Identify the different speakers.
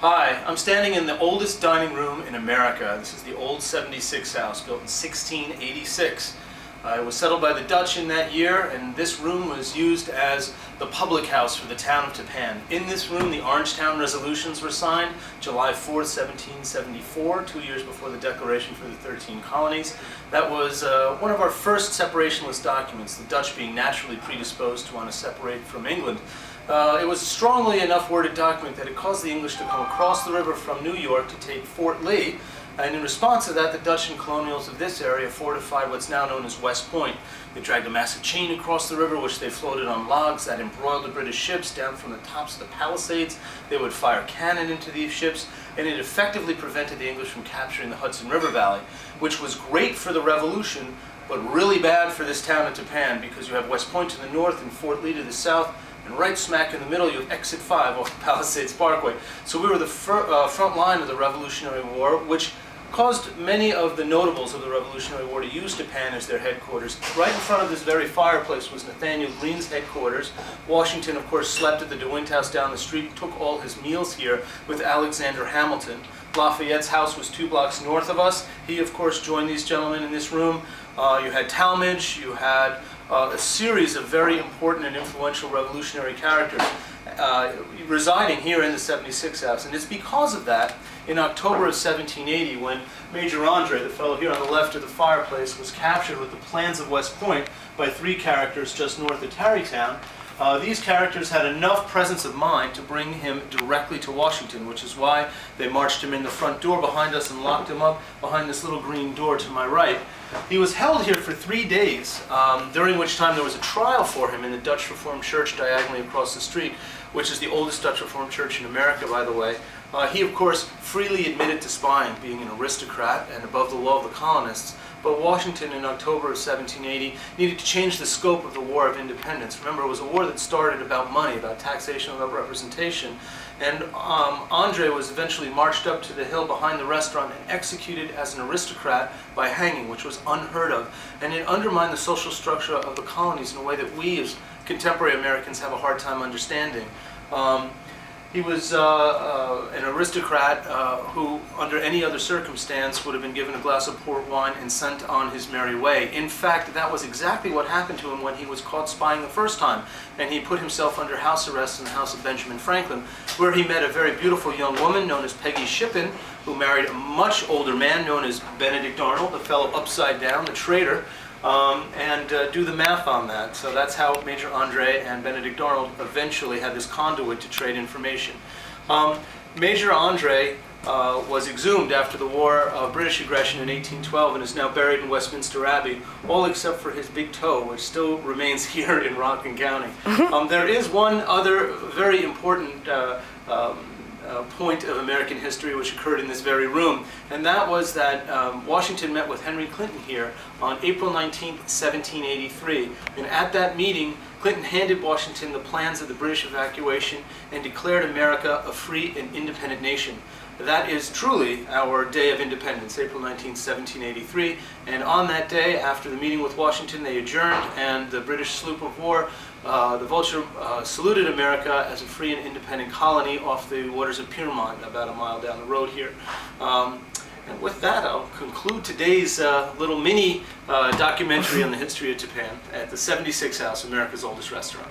Speaker 1: Hi, I'm standing in the oldest dining room in America. This is the old 76 house, built in 1686. It was settled by the Dutch in that year, and this room was used as the public house for the town of Tappan. In this room, the Orangetown Resolutions were signed July 4th, 1774, 2 years before the declaration for the 13 colonies. That was one of our first separationist documents, the Dutch being naturally predisposed to want to separate from England. It was a strongly enough worded document that it caused the English to come across the river from New York to take Fort Lee, and in response to that, the Dutch and colonials of this area fortified what's now known as West Point. They dragged a massive chain across the river, which they floated on logs that embroiled the British ships down from the tops of the palisades. They would fire cannon into these ships, and it effectively prevented the English from capturing the Hudson River Valley, which was great for the Revolution, but really bad for this town of Tappan, because you have West Point to the north and Fort Lee to the south, and right smack in the middle you have Exit 5 off the Palisades Parkway. So we were the front line of the Revolutionary War, which caused many of the notables of the Revolutionary War to use Tappan as their headquarters. Right in front of this very fireplace was Nathaniel Greene's headquarters. Washington, of course, slept at the DeWitt House down the street, took all his meals here with Alexander Hamilton. Lafayette's house was 2 blocks north of us. He, of course, joined these gentlemen in this room. You had Talmadge, you had a series of very important and influential revolutionary characters residing here in the 76 house. And it's because of that, in October of 1780, when Major Andre, the fellow here on the left of the fireplace, was captured with the plans of West Point by 3 characters just north of Tarrytown, these characters had enough presence of mind to bring him directly to Washington, which is why they marched him in the front door behind us and locked him up behind this little green door to my right. He was held here for 3 days, during which time there was a trial for him in the Dutch Reformed Church diagonally across the street, which is the oldest Dutch Reformed Church in America, by the way. He, of course, freely admitted to spying, being an aristocrat and above the law of the colonists. But Washington, in October of 1780, needed to change the scope of the War of Independence. Remember, it was a war that started about money, about taxation, about representation. And Andre was eventually marched up to the hill behind the restaurant and executed as an aristocrat by hanging, which was unheard of. And it undermined the social structure of the colonies in a way that we as contemporary Americans have a hard time understanding. He was an aristocrat who, under any other circumstance, would have been given a glass of port wine and sent on his merry way. In fact, that was exactly what happened to him when he was caught spying the first time, and he put himself under house arrest in the house of Benjamin Franklin, where he met a very beautiful young woman known as Peggy Shippen, who married a much older man known as Benedict Arnold, the fellow upside down, the traitor. Do the math on that. So that's how Major Andre and Benedict Arnold eventually had this conduit to trade information. Major Andre was exhumed after the War of British Aggression in 1812 and is now buried in Westminster Abbey, all except for his big toe, which still remains here in Rockland County. There is one other very important point of American history which occurred in this very room, and that was that Washington met with Henry Clinton here on April 19, 1783, and at that meeting Clinton handed Washington the plans of the British evacuation and declared America a free and independent nation. That is truly our day of independence, April 19, 1783, and on that day, after the meeting with Washington, they adjourned, and the British sloop of war, the Vulture, saluted America as a free and independent colony off the waters of Piermont, about a mile down the road here. And with that, I'll conclude today's little mini documentary on the history of Tappan at the 76 House, America's oldest restaurant.